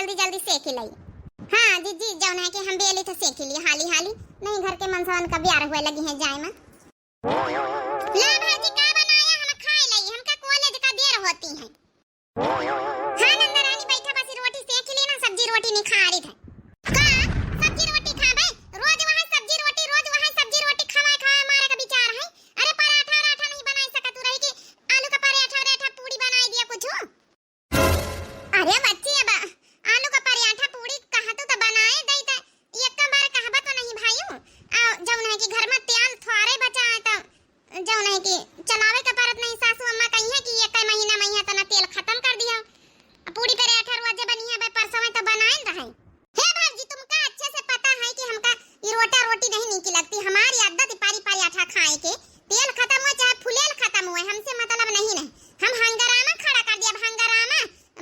जल्दी जल्दी सेक ली। हाँ दीदी जौन है कि हम भी एली तो सेक ली हाली हाली, नहीं घर के मनसवन का ब्याह हुए लगी है जाए में। ला भाजी का बनाया हम खाए लई, हमका कॉलेज का देर होती है। हाँ नंदा रानी बैठा बस रोटी सेक ली ना, सब्जी रोटी नहीं खा रही थी का। सब्जी रोटी खाबे रोज वहां सब्जी रोटी, रोज वहां सब्जी रोटी खवा खवा हमारे का विचार है। अरे पराठा राठा नहीं बना सकत तू रही कि आलू का पराठा राठा पूरी बनाई दिया कुछ। अरे बच्ची अब आलू का पराठा पूरी कहा तो बनाए दई त एक बार कहबा तो नहीं भाईओ। जौन है कि घर में तेल थोड़े बचा है तो जौन है कि चलावे का परत नहीं। सासू अम्मा कही है कि एक महीना में तो ना तेल खत्म कर दिया। पूरी पराठा रोज बनी है परसों तो बनाए रहे। हे भाजी तुमका अच्छे से पता है कि हमका ये रोटा रोटी नहीं नीक लगती। हमारी आदत पारी पराठा खाए के, तेल खत्म हो चाहे फुलेल खत्म हुए हमसे मतलब नहीं। हम हंगामा खड़ा कर दिया, हंगामा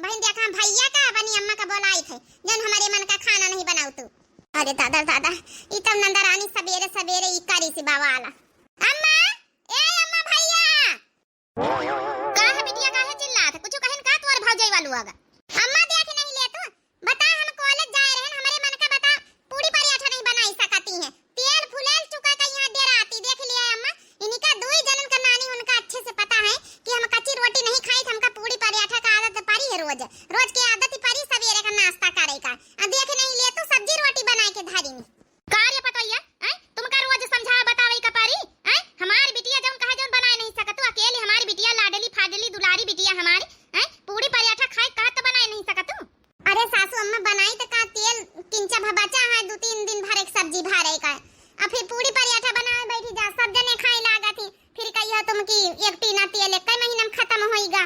बहन देखा भैया का बनी अम्मा का बोलाई थे जन हमारे मन का खाना नहीं बनाऊ तू। अरे दादा दादा ई तब नंदा रानी सवेरे सवेरे ई करी सी बावाला। अम्मा ए अम्मा भैया का है बिटिया का है चिल्लात कुछ कहन का तोर भौजाई वालू आगा। अम्मा देख नहीं ले तू बता हम कॉलेज जाए रहन हमारे मन का बता पूरी पराठा नहीं बनाई सकती है। तेल फुलेल चुका का यहां देर आती देख लिया अम्मा। इनका दो ही जनन का नानी उनका अच्छे से पता है कि हम कच्ची रोटी नहीं खाई, हमका पूरी पराठा का आदत पारी है। रोज रोज की आदत पारी सवेरे का नाश्ता करे का। देख नहीं ले तू सब्जी रोटी बनाए के धारी में कार्य पतोइया हैं तुमका रोज समझा बतावे का पारी हैं। हमारी बिटिया जौन कहे जौन बनाए नहीं सकत तू अकेले हमारी बिटिया लाडली फाडली दुलारी बिटिया हमारी हैं पूरी पराठा खाए का तो बनाए नहीं सकत तू। अरे सासू अम्मा बनाई तो का तेल किंचा बचा है 2-3 दिन भर एक सब्जी भरे का अब फिर पूरी पराठा बनाए बैठी जा सब जने खाए लागा थी। फिर कहियो तुम की एक टीना तेल एक महीना में खत्म होईगा।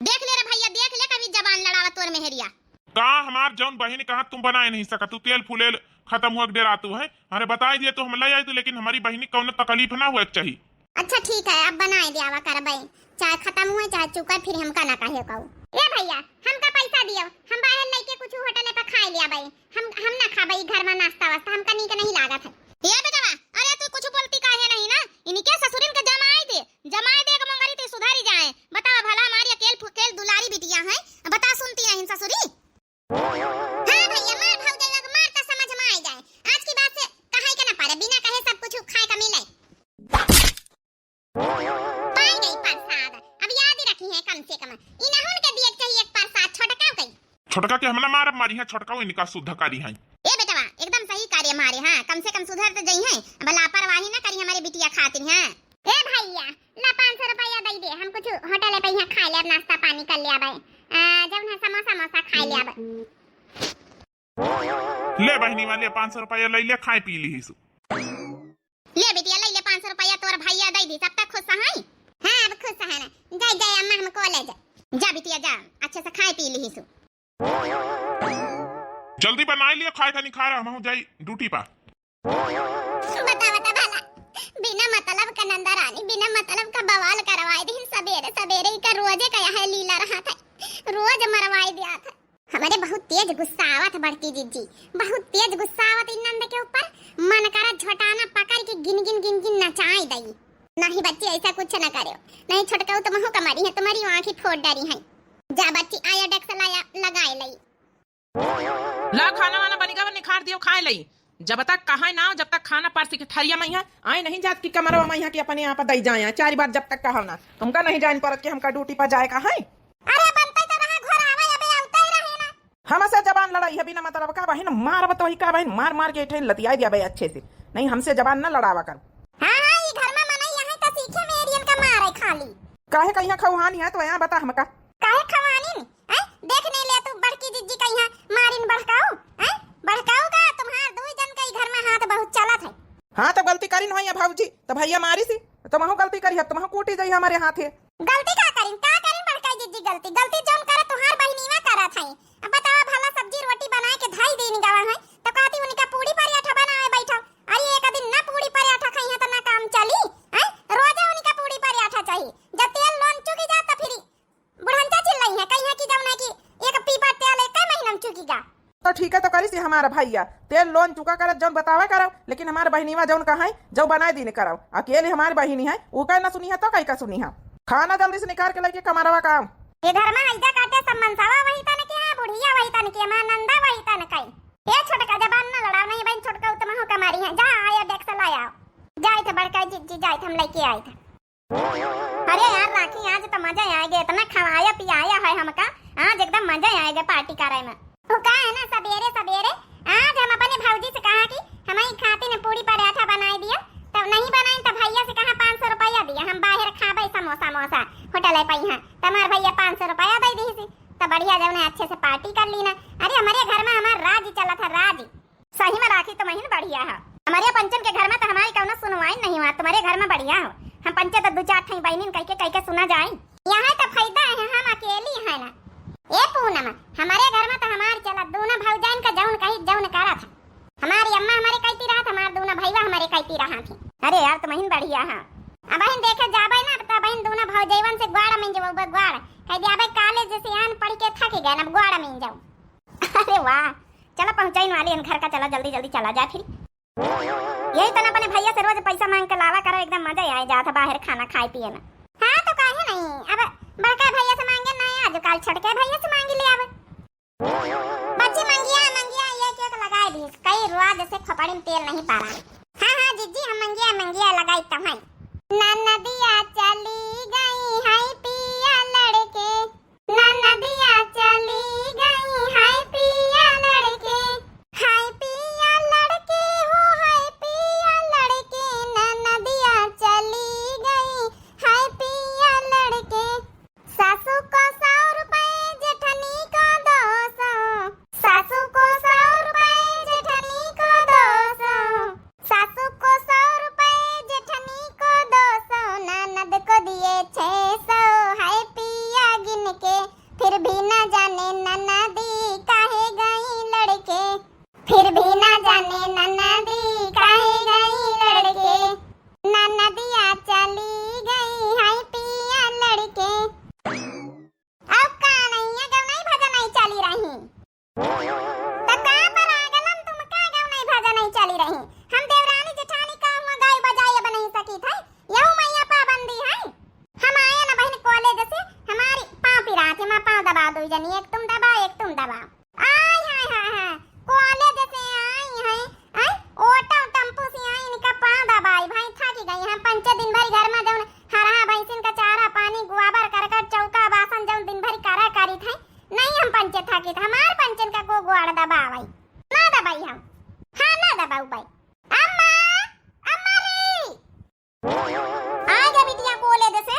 देख ले रे भैया देख ले कभी जबान लड़ावा तोर मेहरिया का हमार जौन बहन कहा तुम बनाए नहीं सकत तू तेल फुलेल खत्म हुआ डेरा तू है। अरे बता दिए तो हम ले आई तो, लेकिन हमारी बहनी कौन तकलीफ ना हुए चाहिए। अच्छा ठीक है अब बनाए दियावा करबे चाहे खत्म हुए चाहे चुका फिर हमका ना कहे कहू। ए भैया हमका पैसा दियो हम बाहर लेके कुछ होटल पे खा लिया भाई। हम ना खाबई घर में नाश्ता वास्ता हमका नीक नहीं लागत है। ये बेटवा अरे तू कुछ बोलती काहे नहीं ना। इनके ससुरिन के जमाई दे के मंगरी ते सुधारी जाए। बतावा भला हमारी अकेल फुकेल दुलारी बिटिया है बता सुनती नहीं ससुरी। हां भैया मार भौजाई को मार तो समझ में आ जाए। आज की बात से कहे के ना पारे बिना कहे सब कुछ खाए का मिले। पाई गई प्रसाद अब याद ही रखी है कम से कम। इनहुन के दिए चाहिए एक प्रसाद छोटका कई छोटका के हमला मार मारी है छोटका इनका शुद्धकारी है। ए बेटवा एकदम सही कार्य मारे। हां कम से कम सुधर तो गई है अब लापरवाही ना करी हमारी बिटिया खातिर है। ए भैया ला 500 रुपया दे दे हम कुछ होटल पे यहां खा ले नाश्ता पानी कर ले आबे। जब ना समोसा समोसा खा ले आबे। ले बहनी वाले 500 रुपया ले ले खाए पी ली सु। ले बिटिया ले ले 500 रुपया तोर भैया दे दी तब तक खुश है। हां अब खुश है ना जय जय अम्मा हम कॉलेज जा बिटिया जा अच्छे से खाए पी ली सु। जल्दी बना लिए खाए का नहीं खा रहा हम जाई ड्यूटी पर। बता बता भला बिना मतलब का नंदा रानी बिना मतलब का बवाल करवाए दिन सवेरे सवेरे का रोजे का यह लीला रहा था रोज मरवाई दिया था। हमारे बहुत तेज गुस्सा आवत बढ़ती दीदी बहुत तेज गुस्सा आवत इन नंद के ऊपर। मन करा झोटाना पकड़ के गिन गिन नचाई दई। नहीं बच्ची ऐसा कुछ ना करे नहीं छोटकाऊ तो महू कमारी है तुम्हारी आंखें फोड़ डारी है। जा बच्ची आया डेक्स लाया लगाए लई ला खाना वाना बनेगा निखार दियो खाए लई। जब तक कहा ना जब तक खाना पारसी के थरिया में है आए नहीं जात की कमरवा में है कि अपने यहाँ पर दई जाए 4 बार जब तक कहा ना हमका नहीं जान परत के हमका ड्यूटी पर जाए का है। अरे बनते तो रहा घर आवे अबे आवते ही रहे ना। हमसे जबान लड़ाई है बिना मतलब का बहन मार तो ही का बहन मार मार के ठेन लतिया दिया भाई अच्छे से नहीं हमसे जबान न लड़ावा कर। हां हां ये घर में मना यहां तो सीखे मेरियन का मारे खाली काहे कहिया खौहानी है तो यहाँ बता हमका काहे खवानी हैं देख नहीं ले तू बड़की जिज्जी कहिया मारिन भड़काऊ हैं भड़काऊ का तुम्हार दो जन के घर में हाथ बहुत चलत है। हां तो गलती करी नहीं है भाऊजी तो भैया मारी सी तुम गलती करी है तुम कूटी जाई हमारे हाथ है। गलती का करिन बड़का जिज्जी गलती जोन करे तुहार बहिनीवा करत है। अब बताओ भला सब्जी रोटी बनाए के धाई देनी गवा है तो कहती उनका पूरी पराठा बनाए बैठो। अरे एक दिन ना पूरी पराठा खाई है तो ना काम चली हैं रोज उनका पूरी पराठा चाहिए। जब तेल लोन चुकी जा तो फिर बुढ़ंचा चिल्लाई है कहीं है कि जब ना कि एक पीपा तेल एक महीना में चुकीगा तो ठीक है तो करी सी हमारा भैया तेल लोन चुका कर जौन बतावा करो लेकिन हमारे बहनीवा जौन कहा है जो बनाए दिन करो अकेले हमारी बहिनी है वो कह ना सुनी है तो कहीं का सुनी है। खाना जल्दी से निकाल के लेके कमारवा काम ये घर में आइजा काटे सब मनसावा वही तने के है बुढ़िया वही तने के मां नंदा जाएगा पार्टी करे में। वो का है ना सवेरे सवेरे आज हम अपने भौजी से कहा कि हमारी खाते ने पूरी पराठा बनाई दिया, तब नहीं बनाई तो भैया से कहा 500 रुपया दिया, हम बाहर खाबे समोसा मोसा होटल है पई हां, तमार भैया 500 रुपया दे दी थी, तब बढ़िया जब अच्छे से पार्टी कर ली ना। अरे हमारे घर में हमारा राज चला था, राज सही में राखी तो महीन बढ़िया है। हमारे पंचन के घर में तो हमारी कौनो सुनवाई नहीं हुआ, तुम्हारे घर में बढ़िया हो। हम पंचे तो 2-4 ठई बहनिन कह के सुना जाए, यहाँ तो फायदा है, हम अकेली है ना। ए पूनम हमारे घर में तो हमार चला दोनों भौजाइन का जौन कही जौन करा था, हमारी अम्मा हमारे कहती रहा था, हमारे दोनों भैया हमारे कहती रहा थी। अरे यार तो महीन बढ़िया है। अब बहन देखे जाबे ना तो बहन दोनों भौजाइन से ग्वाड़ा में जाओ, ग्वाड़ कह दिया भाई कॉलेज से आन पढ़ के थक गए ना, ग्वाड़ा में जाओ। अरे वाह चलो पहुंचाइन वाली घर का, चला जल्दी जल्दी चला जा। फिर यही तो अपने भैया से रोज पैसा मांग के लावा करो, एकदम मजा ही आ जाता बाहर खाना खाए पिए ना। हाँ तो काहे नहीं, अब बड़का भैया से मांगे ना, आज कल छड़के भैया से मांगी ले आवे। बच्ची मंगिया ये क्यों लगाए दी, कई रोज से खपड़ी में तेल नहीं पा रहा। हाँ जीजी हम मंगिया लगाई तब है। नदिया चली गई है पिया लड़के, नदिया चली गई है पिया लड़के, हाय पिया लड़के हो हाय पिया लड़के, नदिया चली गई हाय पिया लड़के। सासू को 100 रुपए जेठनी को 200, सासू को 100 रुपए जेठनी को 200, सासू को 100 रुपए जेठनी को 200, ननद को दिए 600 हाय पिया गिन के, फिर भी न जाने ननदी काहे गई लड़के, फिर भी न जाने ननदी काहे गई लड़के, ननदिया चली गई हाय पिया लड़के। अब का नहीं है गौ नहीं भजन नहीं चली रही, तो कहां पर आ गलम तुम का गौ नहीं भजन नहीं चली रही। हम देवरानी जेठानी का हुआ गाय बजाए बन नहीं सकी थे, यहू मैया पाबंदी है। हम आए ना बहन कॉलेज से, हमारी पांव पिरा थे, मैं पांव दबा दो जनी, एक तुम दबाओ एक तुम दबाओ। आय हाय हाय हाय कॉलेज से आई है, आई ऑटो टेम्पो से आई, इनका पांव दबाई भाई थक गई। हम पंच दिन भर घर में जौन हरा भैंसिन का चारा पानी गुआबर कर चौका बासन जौन दिन भर करा करी थे, नहीं हम पंचे थकी थे, हमार पंचन का को गुआड़ दबाई ना दबाई हम, हाँ ना दबाऊ भाई। अम्मा अम्मा रे आ जा बिटिया कॉलेज से,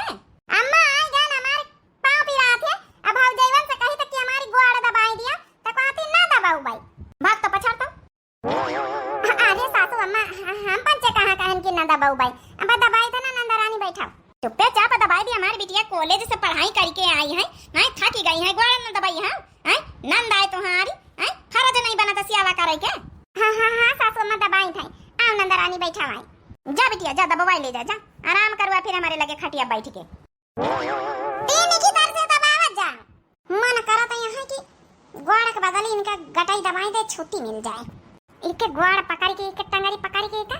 अम्मा आ जा ना, हमारे पांव पिरा थे। अब भौजाइन से कही तक कि हमारी गुआड़ दबाई दिया तो कहती ना दबाऊ भाई, भाग तो पछाड़ता। अरे सासू अम्मा हम पंचे कहां कहन कि ना दबाऊ भाई, अब दबाई था ना नंदरानी बैठा चुप्पे चाप दबाई दी। हमारी बिटिया कॉलेज से पढ़ाई करके आई है, नहीं थकी गई है, गुआड़ न दबाई है, हैं नंद आए तुम्हारी, हैं फर्ज नहीं बना तो सियावा करे के। हां सासू अम्मा दबाई थे, आओ नंदरानी बैठा भाई, जा बिटिया जा दबाई ले जा, आराम करवा फिर हमारे लगे खटिया बैठ के। तीन की तरह से दबावत जा, मन करा तो यहाँ की गुआड़ के बदले इनका गटाई दबाई दे, छुट्टी मिल जाए। इनके गुआड़ पकड़ के इनके टंगरी पकड़ के इनका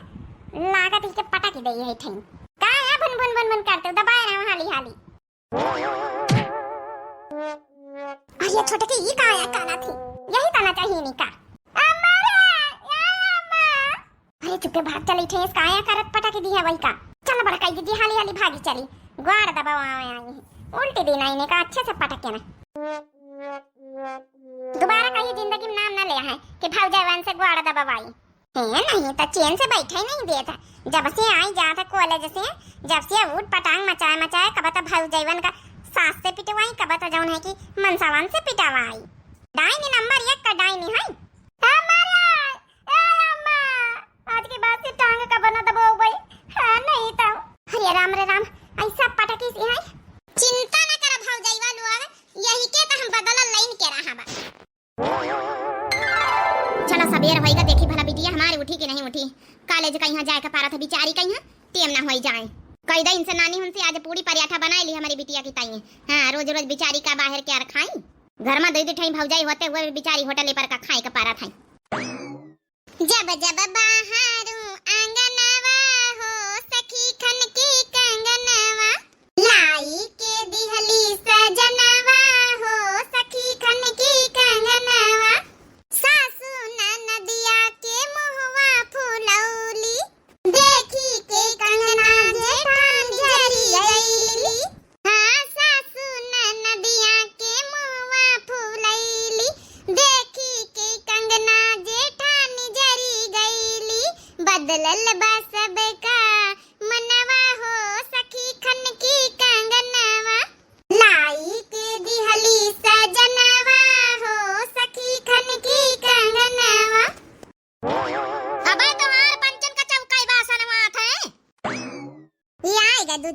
लागत इनके पटक दे है ठें का है भन भन भन भन करते दबाए रहे हाली हाली। ये छोटे के ये कहां काना थी, यही तना चाहिए निका। अम्मा रे या अम्मा, अरे चुपके भाग चली थे, इसका आया करत पटक दी है वही का। चल बड़ा कई दीदी हाली हाली भागी चली, गुआड़ दबावा आई है, उल्टी दिन आई ने का अच्छे से पटक के ना। दोबारा कहीं जिंदगी में नाम ना लिया है कि भौजाइन से गुआड़ दबावाई है, नहीं तो चैन से बैठा ही नहीं देता। जब से आई जाता कॉलेज से, जब से उठ पटांग मचाए कब तो भौजाइन का सास से पिटवाई, कब तो जौन है कि मनसावन से पिटवाई। डाइनी नंबर 1 का डाइनी है। आज के बाद से टांग का बना दबाओ भाई, हां नहीं तो हरे राम ऐसा पटकी सी है। चिंता न कर भौजाइवा लोग, यही के तो हम बदला लाइन के रहा बा। चला सबेर होएगा, देखी भला बिटिया हमारी उठी कि नहीं उठी, कॉलेज का यहाँ जाए का पारा था बिचारी का, यहाँ टेम ना होई जाए। कई दिन से नानी उनसे आज पूरी पराठा बनाई ली हमारी बिटिया की ताई। हां रोज रोज बिचारी का बाहर क्या खाई, घर में दे ठई भौजाई होते हुए बिचारी होटल पर का खाए का पारा था। जब जब बाहरों आंगनवा हो सखी खन की कंगनवा, लाई के दिहली सजनवा हो सखी खन की कंगनवा, सासू ननदिया के मुहवा फुलौली, देखी के कंगना जेठानी जरी गईली। हाँ सासू ननदिया के मुहवा फुलौली,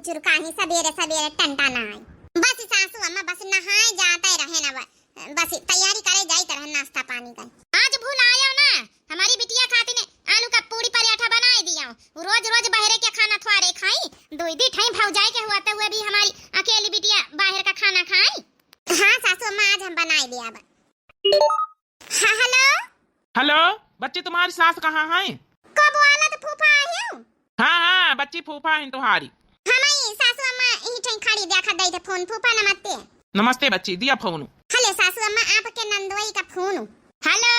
चुरकाही सवेरे सवेरे टंटा ना आए। बस सासू अम्मा बस नहाए जाते रहे ना, बस तैयारी करे जाते रहे नाश्ता पानी का। आज भूल आयो ना, हमारी बिटिया खाती ने आलू का पूरी पराठा बनाए दिया। रोज रोज बाहर के खाना थवारे खाई, दो दी ठाई भौजाई के हुआ हुए भी हमारी अकेली बिटिया बाहर का खाना खाई। हाँ सासू अम्मा आज हम बनाए दिया। हाँ हेलो हेलो, बच्ची तुम्हारी सास कहाँ है? कब वाला तो फूफा आई हूँ। हाँ हाँ, बच्ची फूफा है तुम्हारी। हमारी सासू अम्मा यही ठाई खड़ी देखा दई थे फोन। फूफा नमस्ते। नमस्ते बच्ची, दिया फोन। हेलो सासू अम्मा, आपके नंदोई का फोन। हेलो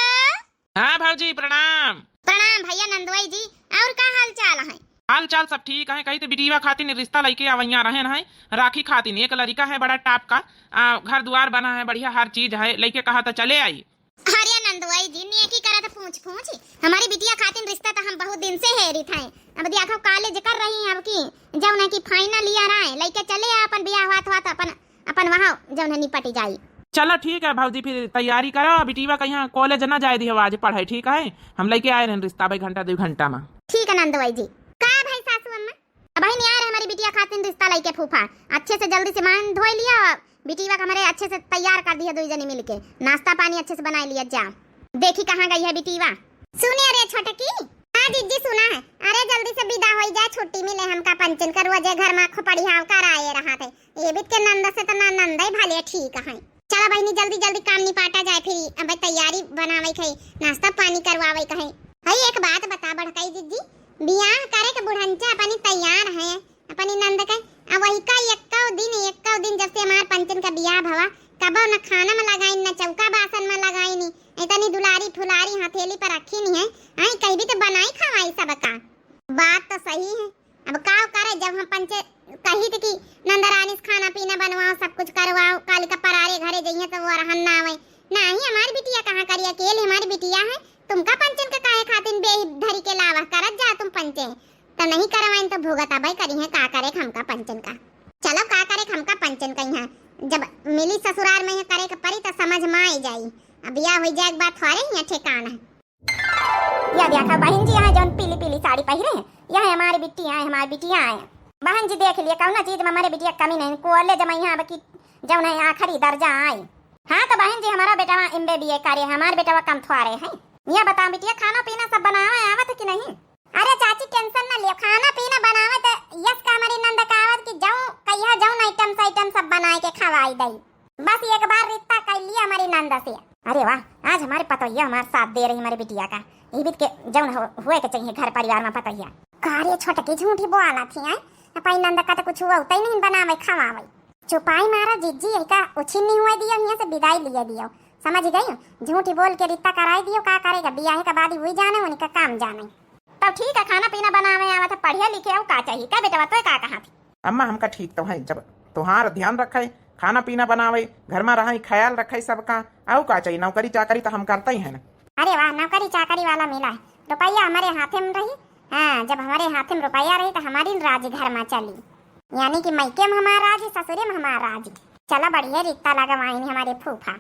हाँ भाजी प्रणाम। प्रणाम भैया नंदोई जी, और का हाल चाल है? हाल चाल सब ठीक है। कही तो बिटिया खातिर रिश्ता लेके अवैया रहे है, राखी खातिर एक लड़का है बड़ा टाप का, घर द्वार बना है बढ़िया, हर चीज है, लेके कहा तो चले आई। अरे नंदोई जी ने की करा था पूछ हमारी बिटिया खातिर रिश्ता तो हम बहुत दिन से हेरी थे। अब देखो कॉलेज कर रही हैं, अब की जौन की फाइनल ईयर आए, लेके चले अपन बियाह हुआ तो अपन वहां जौन निपट जाई। चलो ठीक है भाजी, फिर तैयारी करो। बिटिया कहीं कॉलेज न जाए दी आज पढ़ाई, ठीक है? हम लेके आए रहे रिश्ता भाई घंटा 2 घंटा में। ठीक है नंदोई जी। का भाई सासू अम्मा अब भाई नहीं आ रहे हमारी बिटिया खातिर रिश्ता लेके। फूफा अच्छे से जल्दी से मान धो लिया, बिटिया का हमारे अच्छे से तैयार कर दिया, 2 जने मिलके नाश्ता पानी अच्छे से बना लिया। जा देखी कहाँ गई है बिटिया। सुने रे छोटकी। हाँ जीजी सुना है। अरे जल्दी से विदा हो जाए, छुट्टी मिले हमका पंचन करवा जे घर में खोपड़िया कराए रहा थे। ये भी के नंद से तो ना नंदई भले ठीक है। चला बहनी जल्दी जल्दी काम निपाटा जाए, फिर अब तैयारी बनावे कहीं नाश्ता पानी करवावे कहीं। हई एक बात बता बड़काई जीजी, बियाह करे के बुढ़ंचा अपनी तैयार है अपनी नंद के। अब वही का एक दिन जब से हमार पंचन का बियाह भवा, कबो न खाना में लगाई न चौका बासन में लगाई नी, इतनी दुलारी फुलारी हथेली पर रखी नहीं है। आई कहीं भी तो बनाई खवाई सब का। बात तो सही है। अब का करे जब हम पंचे कही थी कि नंदरानी खाना पीना बनवाओ, सब कुछ करवाओ, काल का परारे घरे जाइए तो वो रहन ना आवे। नहीं हमारी बिटिया कहाँ करी, अकेले हमारी बिटिया है। तुमका पंचन का काहे खातिर बेधरी के लावा करत जा तुम पंचे तो नहीं करवाइन तो भोगत अबई करी है। का करे हमका पंचन का, चलो का करे हमका पंचन का। यहाँ जब मिली ससुराल में करे के परी तो समझ में आई जाई। अब या हो जाए बात थोड़े ही ठिकाना है। या देखा बहन जी यहाँ जौन पीली पीली साड़ी पहरे हैं, यह हमारी बिटिया है, हमारी बिटिया है। बहन जी देख लिया कौन चीज में हमारे बिटिया कमी नहीं, कॉलेज में यहाँ की जौन है आखिरी दर्जा आई। हाँ तो बहन जी हमारा बेटा MBA करे, हमारे बेटा कम थोड़े है। यह बताओ बिटिया खाना पीना सब बनावा आवत कि नहीं? अरे चाची टेंशन ना लियो, खाना पीना बनावत यस का हमारी नंद कावत की जाऊं कहिया जाऊं आइटम सब बनाए के खवाई दई। बस एक बार रिश्ता कर लिया हमारी नंद से। अरे वाह आज हमारे पतोहिया हमारे साथ दे रही हमारी बिटिया का। ये भी के जौन हुए के चाहिए घर परिवार में पतोहिया। कार्य छोटकी झूठी बोला थी है, अपनी नंद का तो कुछ हुआ उतना नहीं बनावे खवावे। चुपाई मारा जीजी का उछिन नहीं हुए दियो, यहाँ से विदाई लिए दियो, समझ गई? झूठी बोल के रिश्ता कराई दियो। का करेगा बियाह के बाद वही जाने उनका काम जाने। तब ठीक है खाना पीना बनावे आवा था, पढ़िया लिखे आओ का चाहिए का बेटा तो का कहा थी? अम्मा हमका ठीक तो है, जब तुम्हारा ध्यान रखे खाना पीना बनावे घर में रहा ख्याल रखे सबका, आओ का चाहिए? नौकरी चाकरी तो हम करते ही है ना। अरे वाह नौकरी चाकरी वाला मिला है, रुपया हमारे हाथे में रही। हाँ जब हमारे हाथ में रुपया रही तो हमारी राज घर में चली, यानी कि मैके में हमारा राज, ससुरे में हमारा राज। चला बढ़िया रिश्ता लगा वाइन हमारे फूफा।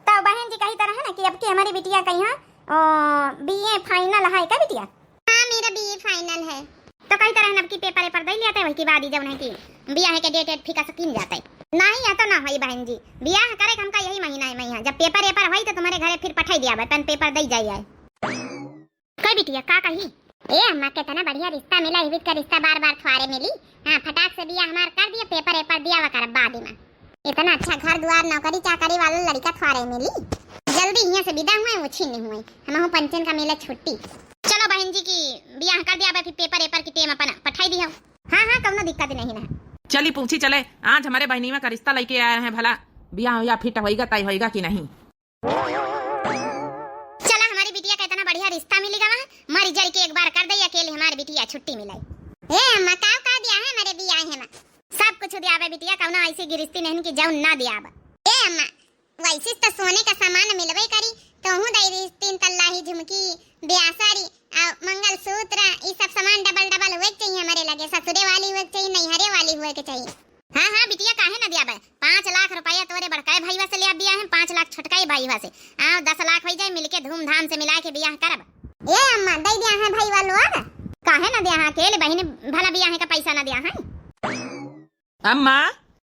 तो बहन जी कही तरह है ना कि अब की हमारी बिटिया कहीं BA फाइनल है का बिटिया? हाँ मेरा BA फाइनल है। तो कही तरह अब की पेपर दे लिया था, वही की बाद जब है कि बियाह के डेट फिक्स किन जाता है। नहीं या तो ना होई बहन जी, बियाह करे हमका यही महीना है महीना, जब पेपर होई तो तुम्हारे घरे फिर पठाई दिया तन पेपर दे जाइए। कई बिटिया का कही ए अम्मा के तना बढ़िया रिश्ता मिला, हिबित का रिश्ता बार बार थवारे मिली। हाँ फटाक से बियाह हमार कर दिया, पेपर दिया वा कर बाद में। इतना अच्छा घर द्वार नौकरी चाकरी वाला लड़का थवारे मिली, जल्दी यहाँ से विदा हुए वो छीन हुए। हम पंचन का मिला छुट्टी। चलो बहन जी की बियाह कर दिया, फिर पेपर की टेम अपन पठाई दिया। हाँ हाँ कौनो दिक्कत नहीं है। चली पूछी चले आज हमारे बहनी में का रिश्ता लेके आए हैं, भला बियाह या फिट होएगा तय होएगा कि नहीं? चला हमारी बिटिया का इतना बढ़िया रिश्ता मिलेगा वहाँ, मरी जल के एक बार कर दे अकेले हमारी बिटिया छुट्टी मिलाई। ए अम्मा का दिया है मेरे बियाह है सब कुछ दिया है बिटिया, कौनो ऐसी गिरस्ती नहीं कि जाऊं ना दिया। ए अम्मा वैसे तो सोने का सामान मिलवे करी तो हूं दई 3 तल्ला ही झुमकी ब्यासारी मंगलसूत्र ये सब सामान डबल हुए चाहिए हमारे लगे, ससुरे वाली हुए चाहिए नैहरे वाली हुए के चाहिए। हाँ हाँ बिटिया काहे ना दिया 5 लाख रुपया तोरे बड़काए भाईवा से लिया बियाह है, 5 लाख छोटकाई भाईवा से, आओ 10 लाख हो जाए मिलके धूमधाम से मिला के बियाह करब। ए अम्मा दई दिया है भाईवा लोग काहे ना दिया है, अकेले बहन भला बियाह का पैसा ना दिया है। अम्मा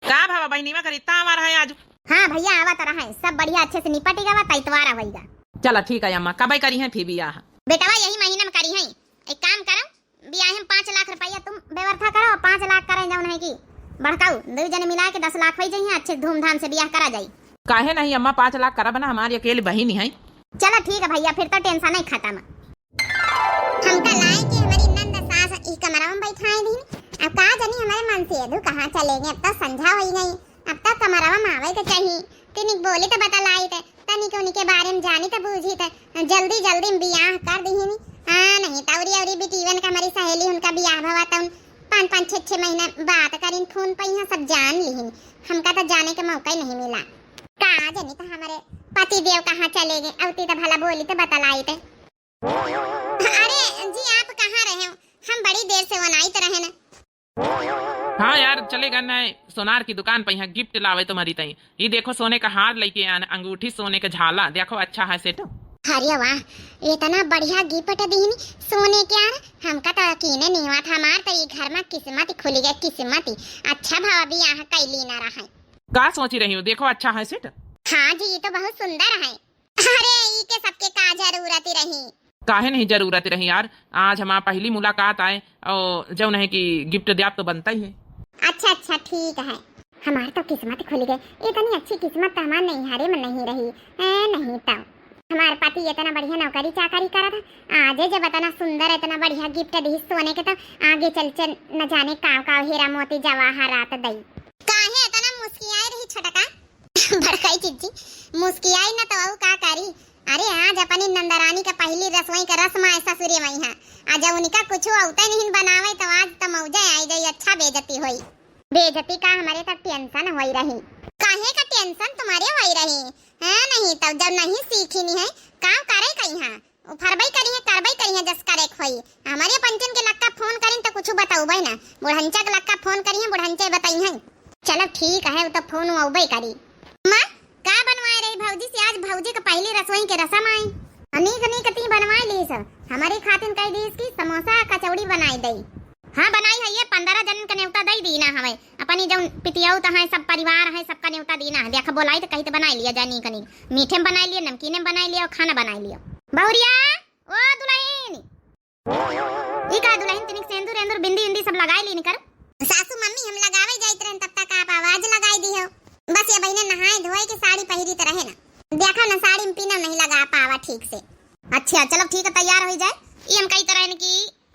का भावा बहनीमा करी इतना हमारा है आज। हाँ भैया आवा तो रहा है, सब बढ़िया अच्छे से निपटेगा वा इतवार आवेगा। चला ठीक है अम्मा, कब करी है फिर बियाह? बेटवा यही महीने में करी है। एक काम करो, बियाह में 5 लाख रुपया तुम व्यवस्था करो और 5 लाख करें जाऊन है की बढ़काऊ 2 जने मिला के 10 लाख हो जाइए, अच्छे धूमधाम से बियाह करा जाये। काहे नहीं अम्मा, 5 लाख करा बना, हमारी अकेले बहन है। चलो ठीक है भैया, फिर तो टेंशन नहीं खत्म। हम तो लाए कि हमारी नंद सास ई कमरा में बैठाए दी। अब का जानी हमारे मन से दू कहां चले गए, अब तो संझा हो गई, अब तो कमरा में आवे के चाहिए। तनिक बोले तो बता लाई थे, तनिक उनके बारे में जानी तो बूझी थे, जल्दी जल्दी में बियाह कर दी नहीं। हां नहीं तौरी औरी बेटीवन का हमारी सहेली उनका बियाह भवा तो 5-5 6-6 महीना बात करिन फोन पर यहाँ सब जान ली। हमका तो जाने का मौका ही नहीं मिला। का जानी तो हमारे पति देव कहाँ चले गए, अवती तो भला बोली तो बता लाई थे। अरे जी आप कहाँ रहे हो, हम बड़ी देर से वनाई तो रहे ना। हाँ यार चले गए ना, सोनार की दुकान पे यहाँ गिफ्ट लावे तुम्हारी तई। ये देखो सोने का हार लेके आना, अंगूठी सोने का झाला, देखो अच्छा है सेट। अरे वाह इतना बढ़िया गिफ्ट दीनी सोने के यार, हमका तो यकीन नहीं हुआ था। हमार तो ये घर में किस्मत खुली गई, किस्मत ही अच्छा भाव भी यहाँ कैली ना रहा। का सोची रही हो, देखो अच्छा है सेट। हाँ जी ये तो बहुत सुंदर है। अरे ई के सबके का जरूरत रही। काहे नहीं जरूरत रही यार, आज हमारा पहली मुलाकात आए और जो नहीं कि गिफ्ट दिया तो बनता ही है। अच्छा अच्छा ठीक है, हमारी तो किस्मत खुल गई। इतनी अच्छी किस्मत तो हमारे नैहरे में नहीं रही। नहीं तो हमारे पति इतना बढ़िया नौकरी चाकरी करा था, आज जब इतना सुंदर इतना बढ़िया गिफ्ट दी सोने के, तो आगे चल चल न जाने का हीरा मोती जवाहरात दई। काहे इतना मुस्कियाई रही छोटका बड़काई चीजी, मुस्कियाई न तो का करी। अरे आज अपनी नंदरानी का पहली रसोई का रस्म है ससुरे में है, आज उनका कुछ औता नहीं बनावे तो आज तो मौजा आई गई। अच्छा बेइज्जती होई, बेइज्जती का हमारे तक टेंशन होई रही। काहे का टेंशन तुम्हारे होई रही है? नहीं तब जब नहीं सीखी नहीं है काम करे कहीं हां फरबई करी है करबई करी है जस करे खोई। हमारे पंचन के लक्का फोन करिन तो कुछ बताऊ भाई ना, बुढ़ंचा के लक्का फोन करी है बुढ़ंचे बताई है। चलो ठीक है तो फोन औबई करी। मां का बनवाए रही भौजी से, आज भौजी का पहली रसोई के रसम आई। अनेक अनेक ती बनवाए ली सब हमारे खातिन कह दी इसकी समोसा कचौड़ी बनाई दई। हाँ बनाई है, ये 15 जन का न्योता दई दी ना हमें, अपनी जो पितियाऊ तो है सब परिवार है सबका न्योता दी ना है। देखा बोलाई तो कहीं तो बनाई लिया जानी कनी, मीठे में बनाई लिया, नमकीन में बनाई लिया और खाना बनाई लिया। बहुरिया ओ दुल्हन ई का दुल्हन तनिक सेंदूर एंदूर बिंदी इंदी सब लगाई ली निकर। सासू मम्मी हम लगावे जाइत रहन, तब तक आप आवाज लगाई दी हो। बस ये बहने नहाए धोए के साड़ी पहरी तो रहे ना, देखा ना साड़ी में पीना नहीं लगा पावा ठीक से। अच्छा चलो ठीक है तैयार हो जाए। ये हम कई तरह की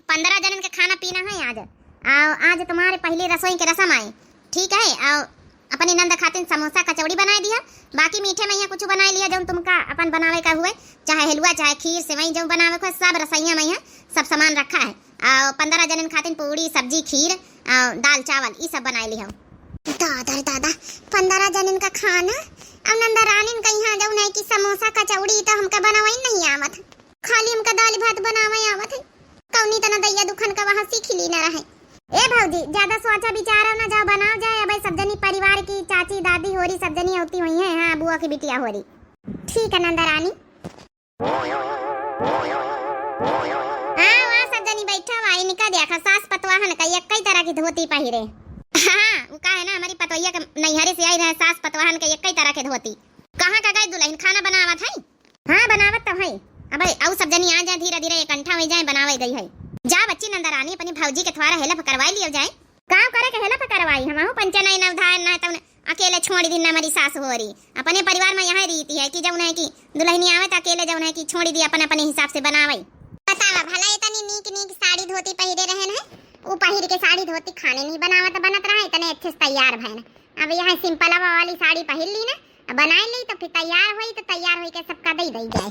15 जनन का खाना पीना है आज। आज तुम्हारे पहली रसोई के रसम आए ठीक है। और अपनी नंद खातिन समोसा कचौड़ी बनाई दिया, बाकी मीठे में यहाँ कुछ बनाई लिया जो तुमका अपन बनावे का हुए, चाहे हलवा चाहे खीर सेवई जो बनावे को सब रसोइया में यहाँ सब सामान रखा है। और 15 जनन खातिन पूड़ी सब्जी खीर दाल चावल ये सब बनाई लिया। दादा दादा 15 जनन का खाना अब नंदा रानीन का यहाँ जाऊ नहीं कि समोसा कचौड़ी तो हमका बनावे नहीं आवत, खाली हमका दाल भात बनावे आवत है। कौनी तना दैया दुखन का वहां सीख ली ना रहे। ए भौजी ज्यादा सोचा विचारा ना जाओ बनाओ जाए। अब सब जनी परिवार की चाची दादी होरी सब जनी होती हुई है। हां बुआ की बिटिया होरी ठीक है नंदा रानी। हां वहां सब जनी बैठा हुआ इनका देखा सास पतवाहन का एक कई तरह की धोती पहिरे। हां वो का है ना हमारी पतोइया के नैहरे से आई रहे सास पतवाहन के एक कई तरह के धोती। कहां का गई दुल्हन खाना बनावत है? हां बनावत तो है। अब औ सब जनी आ जाए धीरे धीरे इकट्ठा हो जाए बनावे गई है। जा बच्ची नंदरानी अपनी भौजी के थोड़ा हेल्प करवाई लियो जाए। काम करे के हेल्प करवाई हमहु पंचे नहीं नवधार ना तब अकेले छोड़ दी ना हमारी सास हो रही। अपने परिवार में यही रीति है कि जौन है कि दुल्हनी आवे त अकेले जौन है कि छोड़ दी अपन अपने हिसाब से बनावे। बतावा भला इतनी नीक नीक साड़ी धोती पहिरे रहन है, वो पहिर के साड़ी धोती खाने नहीं बनावत बनत रहा इतने अच्छे से तैयार भैन। अब यहाँ सिंपल वाली साड़ी पहिर ली ना बनाई ली तो फिर तैयार हुई तो तैयार हुई के सबका दई दई जाए।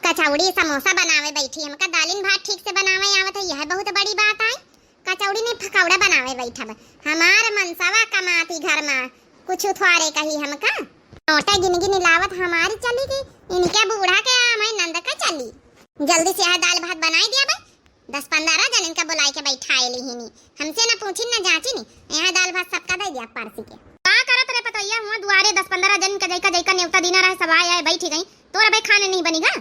कचौड़ी समोसा बनावे बैठी हमका दालिन भात ठीक से बनावे आवत है, यह बहुत बड़ी बात है। कचौड़ी ने पकौड़ा बनावे बैठब हमार मनसवा कमाती घर में कुछ थोड़े कही हमका नोटा गिन गिन लावत हमारी चली गई, इनके बूढ़ा के मैं नंद का चली। जल्दी से यह दाल भात बनाई दिया बे 10-15 जन इनका बुलाई के बैठाए ली ही हमसे ना पूछी ना जांची नहीं। यहाँ दाल भात सबका दे दिया पारसी के का करत रे पतोइया हुआ दुआरे 10-15 जन का जैका जैका न्योता देना रहे सब आए बैठी गई तोरा भाई खाने नहीं बनेगा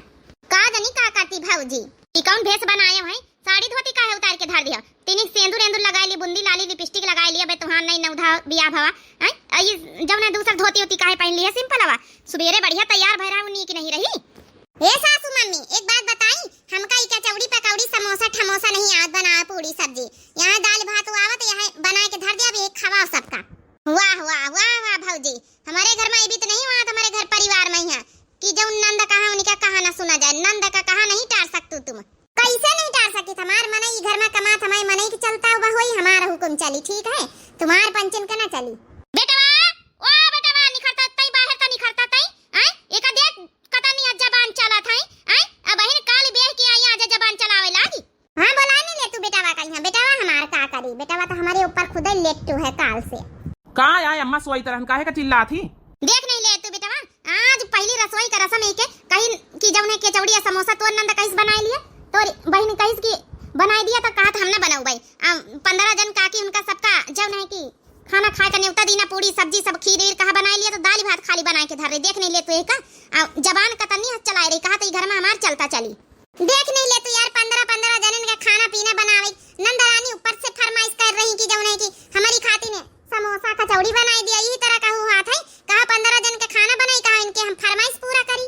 का जनी का करती भौजी ई कौन भेस बनाए है साड़ी धोती काहे उतार के धर दिया? तिनी सेंदूर एंदूर लगाई ली, बुंदी लाली, लिपस्टिक लगाई ली, अबे तुहार नहीं नौधा बिया भवा हैं? ये जब ना दूसर धोती होती काहे पहन ली है सिंपल हवा? सुबेरे बढ़िया तैयार भरा उनी की नहीं रही। ए सासू मम्मी एक बात बताई, हमका ई कचौड़ी पकौड़ी समोसा ठमोसा नहीं आवत बनावे पूरी सब्जी। यहाँ दाल भात आवत, यहाँ बना के धर दिया, अब एक खवाओ सबका। वाह वाह वाह वाह भौजी, हमारे घर में ये भी तो नहीं हुआ, हमारे घर परिवार में ही है कि जो नंद कहा उनका कहा ना सुना जाए। नंद का कहा नहीं टार सकतू तुम। कैसे नहीं टार सकी? हमार मन ही घर में कमात, हमारे मन ही चलता हुआ होई, हमारा हुक्म चली, ठीक है? तुम्हार पंचन का ना चली। बेटवा ओ बेटवा निखरता तई बाहर ता निखरता तई हैं? एका देख कता नहीं आज जबान चला था हैं? अब बहन काल बेह के आई आज जबान चलावे लागी। हां बोला नहीं ले तू बेटवा का। यहां बेटवा हमार का करी? बेटवा तो हमारे ऊपर खुद ही लेटू है काल से। कहाँ आए अम्मा सोई तरह काहे का चिल्ला थी? देख नहीं ले तू बेटवा, आज पहली रसोई का रसम है के कहीं की जौने के चौड़ी समोसा तो नंद कैसे बनाई लिए, तो बहन कैसे की बनाई दिया, तो कहा था हमने बनाऊ भाई 15 जन काकी उनका सबका जौन है की खाना खाए का न्योता दीना, पूरी सब्जी सब खीर कहा बनाई लिया, तो दाल भात खाली बना के धर रही। देख नहीं ले तू एक जबान का तनी चला रही, कहा तो घर में हमार चलता चली। देख नहीं ले तू यार 15 जनन का खाना पीना बनावे, नंदरानी ऊपर से फरमाइश कर रही कि जौन है की हमारी खाती ने समोसा कचौड़ी बनाई दिया, यही तरह का हुआ था। कहा 15 जन का खाना बनाई, कहा इनके हम फरमाइश पूरा करी।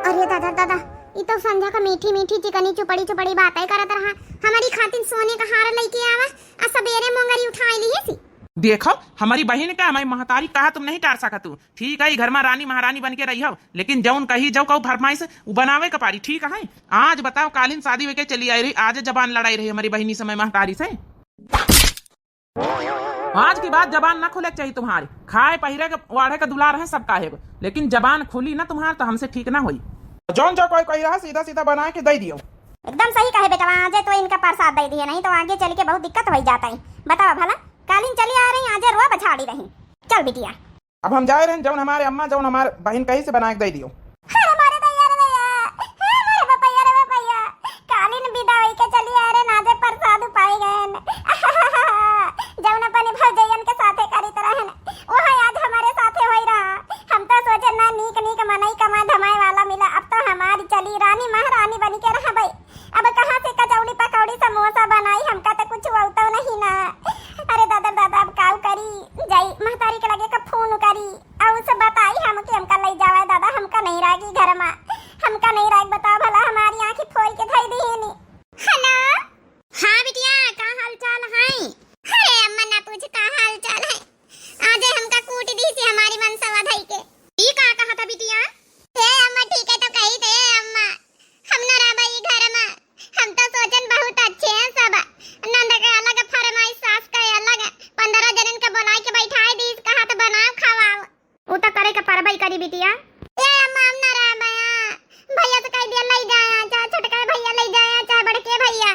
अरे दादा दादा, ये तो संध्या का मीठी मीठी चिकनी चुपड़ी चुपड़ी बातें करत रहा। हमारी खातिर सोने का हार लेके आवा, आ सबेरे मोंगरी उठाई लिए सी। देखो हमारी बहन का हमारी महतारी कहा तुम नहीं टार सका तू, ठीक है? घर में रानी महारानी बन के रही हो, लेकिन जौन कही जो कहू फरमाइश बनावे का पारी, ठीक है? आज बताओ कालीन शादी में के चली आई रही, आज जबान लड़ाई रही हमारी बहनी समय महतारी से। आज की बात जबान ना खुले चाहिए तुम्हारी, खाए पहिरे के वाड़े का दुलार है सब काहे, लेकिन जबान खुली ना तुम्हार तो हमसे ठीक ना हुई। जौन जो कोई कही रहा सीधा सीधा बना के दे दियो। एकदम सही कहे बेटा, आज तो इनका प्रसाद दे दिए, नहीं तो आगे चल के बहुत दिक्कत हो जाता है। बताओ भला कालीन चली आ रही, आज रुआ बछाड़ी रही। चल बिटिया अब हम जा रहे हैं, जौन हमारे अम्मा जौन हमारे बहन कही से बना के दे दियो। कालीन विदाई के चली आ रहे, नाजे प्रसाद पाई गए जौन अपने भौजयन के साथे करी तरह है वो है आज हमारे साथे होई रहा। हम तो सोचे ना नीक नीक मनई कमा धमाए वाला मिला, अब तो हमारी चली रानी महारानी बन के रहा भाई। अब कहां से कचौड़ी पकौड़ी समोसा बनाई, हमका तो कुछ होता नहीं ना। अरे दादा दादा अब काऊ करी जाई, महतारी के लगे का फोन करी और उसे बताई हम कि हमका ले जावे दादा, हमका नहीं रागी घर में, हमका नहीं राग। बताओ भला हमारी आंखें फोड़ के धई दी नी। हेलो हां बिटिया का हाल चाल है? अरे अम्मा ना पूछ का हाल चाल है, आज हमका कूट दी सी हमारी मनसवा धई के। ई का कहा था बिटिया? ए अम्मा ठीक है तो कही थे अम्मा, हम ना रहा भाई घर में, हम तो सोचन बहुत अच्छे हैं सब। नंद का अलग फरमाइश, सास का अलग, 15 जनन का बुला के बैठाई दी, कहा तो बनाओ खवाओ, वो तो करे के परबई करी बिटिया। ए अम्मा हम ना रहा भैया तो कह दिया ले जाया, चाहे छोटका भैया ले जाया चाहे बड़के भैया।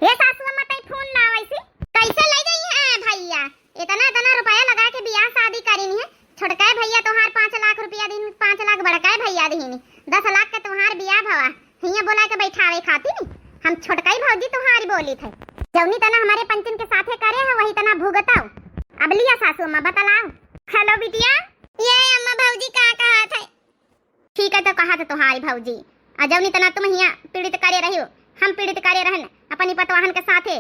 ये सासू अम्मा तई फोन ना वैसे कैसे ले गई है भैया? इतना इतना रुपया लगा के बियाह शादी करीनी है, छोटका भैया तोहार 5 लाख रुपया दिन, 5 लाख बड़का भैया दीनी, 10 लाख के तोहार बियाह भवा हिया बोला के बैठावे खाती नी। हम छोटका भौजी तोहारी बोली थे, जौनी तना हमारे पंचन के साथे करे है वही तना भुगताओ। अब लिया सासू अम्मा बतलाओ। हेलो बिटिया ये अम्मा भौजी का कहा था? ठीक है तो कहा था तुम्हारी भौजी, अजौनी तना तुम हिया पीड़ित करे रही हो, हम पीड़ित करे रहन अपनी पतवाहन के साथे,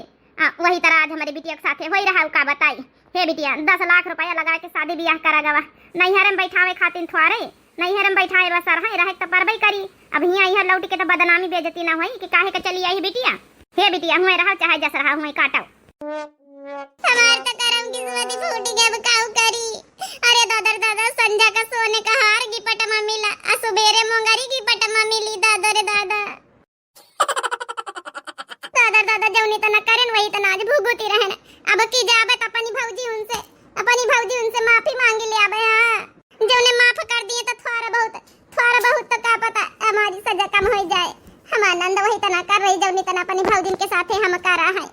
वही तरह आज हमारे बिटिया के साथे वही रहा। का बताई हे बिटिया 10 लाख रुपया लगा के शादी ब्याह करा गवा, नहीं हरम बैठावे खातिर थुआरे, नहीं हरम बैठाए बस रहे तो परबई करी। अब हिया इहर लौट के तो बदनामी बेइज्जती ना होई कि काहे के चली आई बिटिया। हे बिटिया हुए रहा चाहे जस रहा हुए काटो। हमार तो करम किस्मत फूट गया, अब काऊ करी। अरे दादा दादा संध्या का सोने का हार गिपट में मिला, आ सुबेरे मोंगरी गिपट में मिली दादा रे दादा। दादा दादा जौनी तना करन वही तना आज भुगती रहन। अब की जाबत अपनी भौजी उनसे माफी मांगी ले आबे। हां जौने माफ कर दिए तो थोड़ा बहुत तो का पता हमारी सजा कम हो जाए। हम आनंद वही तना कर रही जौनी तना अपनी भौजी के साथे हम करा है।